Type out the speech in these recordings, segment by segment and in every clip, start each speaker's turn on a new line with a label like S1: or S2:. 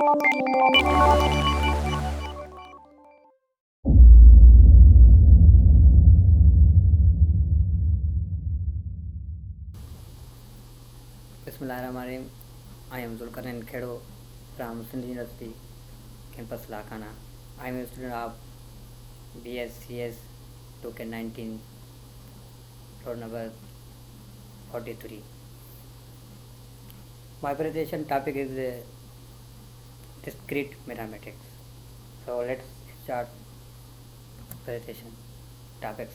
S1: Bismillahirrahmanirrahim. I am Zulkarnain Khedo from Sindh University, campus Lakhana. I am a student of BSCS token 19, road number 43. My presentation topic is discrete mathematics. So let's start presentation topics.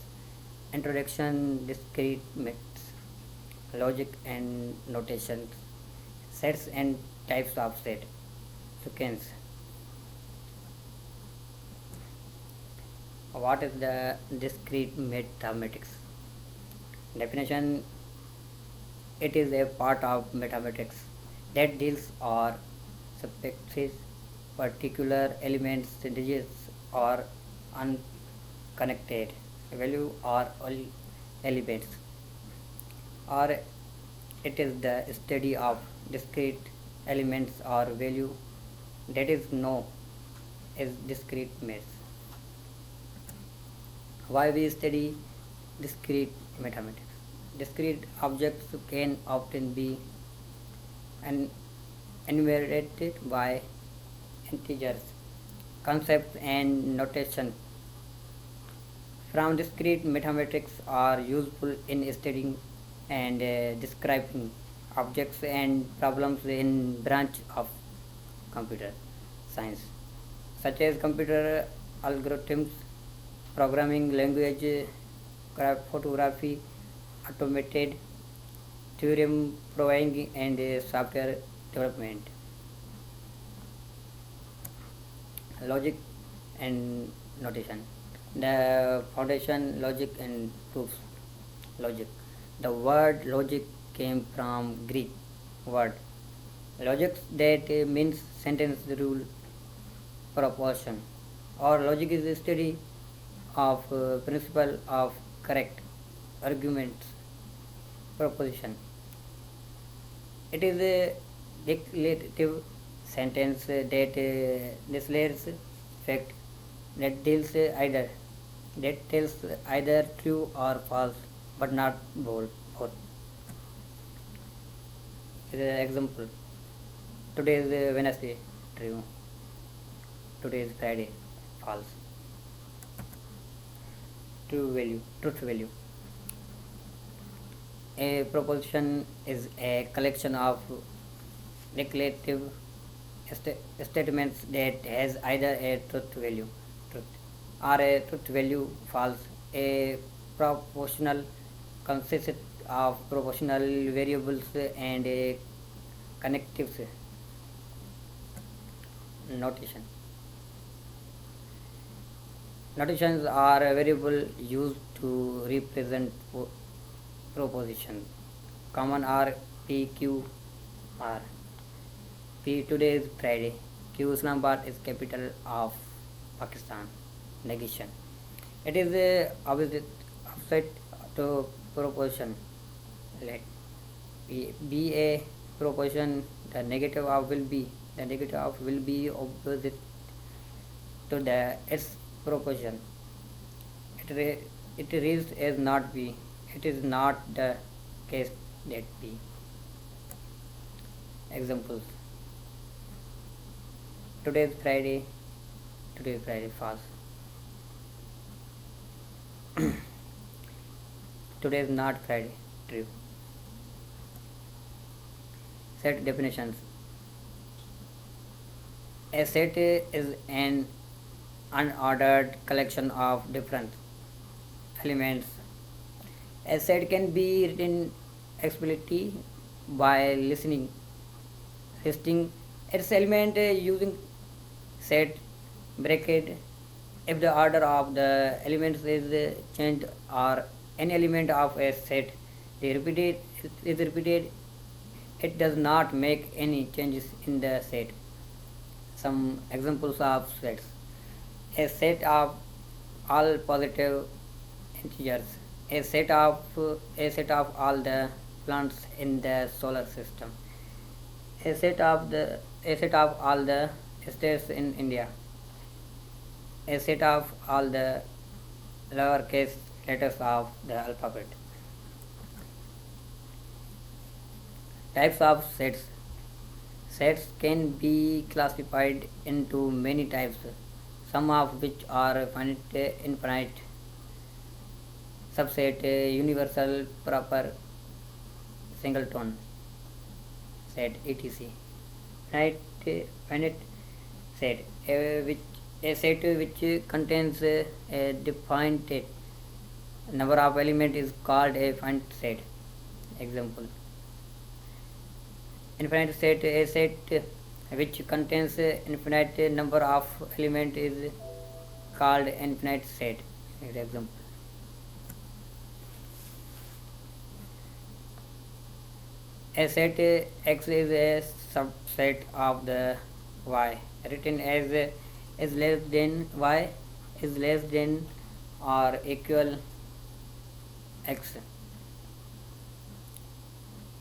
S1: Introduction, discrete maths, logic and notations, sets and types of set, sequence. What is the discrete mathematics? Definition: it is a part of mathematics that deals or subsets particular elements, digits, or unconnected value or elements, or it is the study of discrete elements or value that is known as discrete maths. Why we study discrete mathematics? Discrete objects can often be enumerated by integers, concepts, and notation. From discrete mathematics are useful in studying and describing objects and problems in branch of computer science, such as computer algorithms, programming language, photography, automated theorem proving, and software development. Logic and notation. The foundation logic and proofs. Logic. The word logic came from Greek word logic that means sentence rule proposition, or logic is the study of principle of correct arguments proposition. It is a declarative sentence that declares fact that deals either that tells either true or false, but not both. Example: today is Wednesday, true. Today is Friday, false. Truth value. A proposition is a collection of declarative statements that has either a truth value, truth, or a truth value, false. A propositional consists of propositional variables and a connectives. Notation. Notations are a variable used to represent propositions. Common are P, Q, R. P, today is Friday. Q, Islamabad is capital of Pakistan. Negation. It is a opposite to proposition. Let be a proposition. The negative of will be opposite to the its proposition. It reads as not be. It is not the case that be. Examples: today is Friday. Today is Friday, false. Today is not Friday, true. Set definitions. A set is an unordered collection of different elements. A set can be written explicitly by listing its element using set bracket. If the order of the elements is changed or any element of a set is repeated, it does not make any changes in the set. Some examples of sets: a set of all positive integers, a set of all the planets in the solar system, a set of A set of all the states in India. A set of all the lowercase letters of the alphabet. Types of sets. Sets can be classified into many types, some of which are finite, infinite, subset, universal, proper, singleton, set, etc. Finite set, which a set which contains a defined number of elements is called a finite set. Example: infinite set, a set which contains infinite number of elements is called infinite set. Example: a set X is a subset of the Y, written as is less than Y is less than or equal X.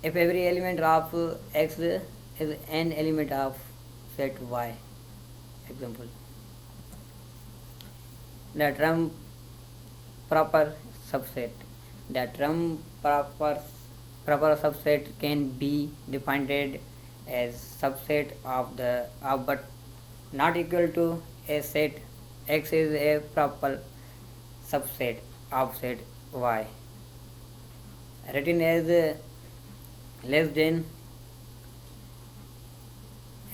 S1: If every element of X is an element of set Y. Example: the term proper subset. The term proper subset can be defined as subset of the but not equal to a set X is a proper subset of set Y, written as less than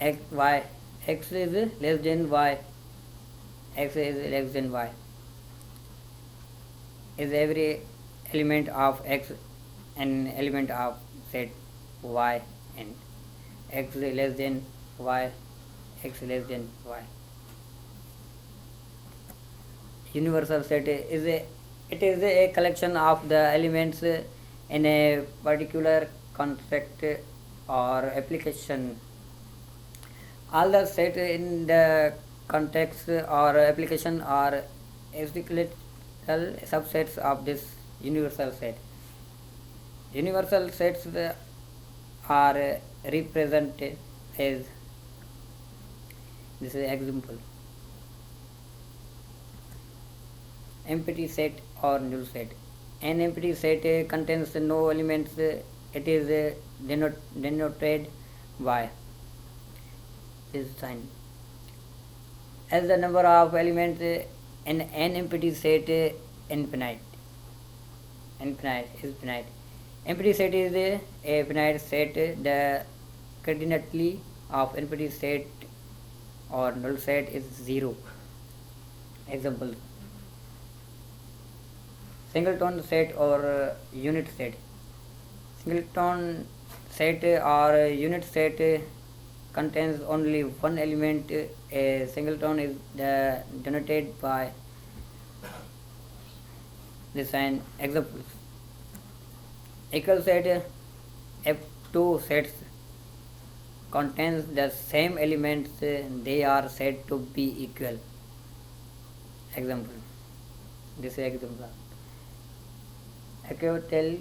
S1: X Y. X is less than Y. X is less than Y. Is every element of X an element of set Y, and X less than Y, X less than Y. Universal set is a collection of the elements in a particular context or application. All the set in the context or application are explicit subsets of this universal set. Universal sets are represented as this is example: empty set or null set. An empty set contains no elements. It is denoted by this sign. As the number of elements in an empty set infinite. Empty set is a finite set. The coordinate of empty set or null set is 0. Example: singleton set or unit set. Singleton set or unit set contains only one element. A singleton is denoted by this sign. Examples: equal set. If two sets contains the same elements, they are said to be equal. Example: this is example: equivalent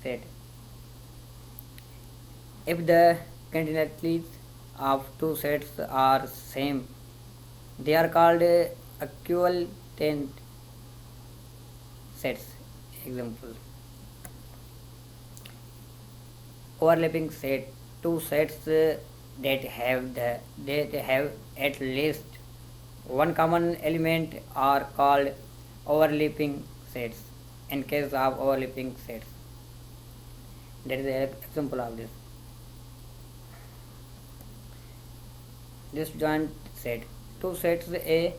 S1: set. If the coordinates of two sets are same, they are called equivalent sets. Example: overlapping set. Two sets that have at least one common element are called overlapping sets. In case of overlapping sets, that is an example of this. Disjoint set. Two sets A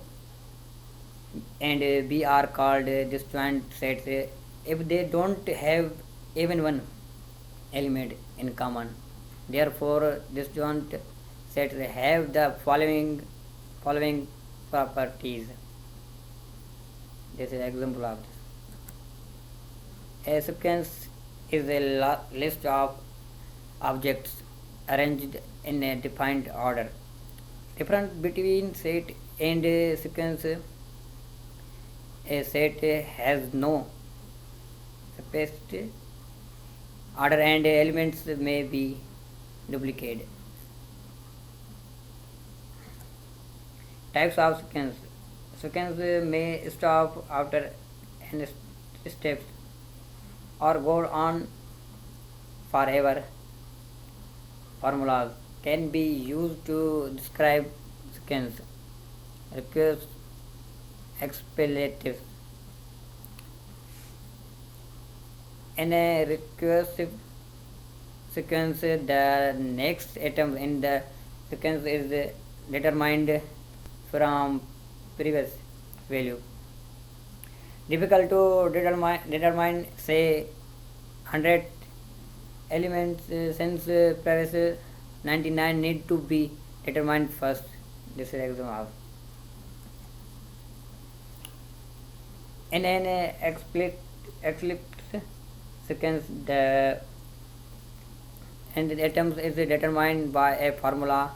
S1: and B are called disjoint sets if they don't have even one element in common. Therefore, disjoint sets have the following properties. This is an example of this. A sequence is a list of objects arranged in a defined order. Difference between set and sequence: a set has no spaced order and elements may be duplicated. Types of sequence. Sequence may stop after n steps or go on forever. Formulas can be used to describe sequence, requires expletives. In a recursive sequence, the next atom in the sequence is determined from previous value. Difficult to determine say 100 elements since previous 99 need to be determined first. This is example. In an eclipse sequence, the and the atoms is determined by a formula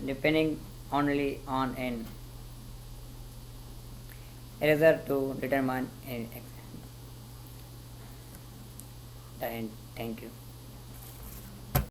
S1: depending only on an erasure to determine an. Thank you.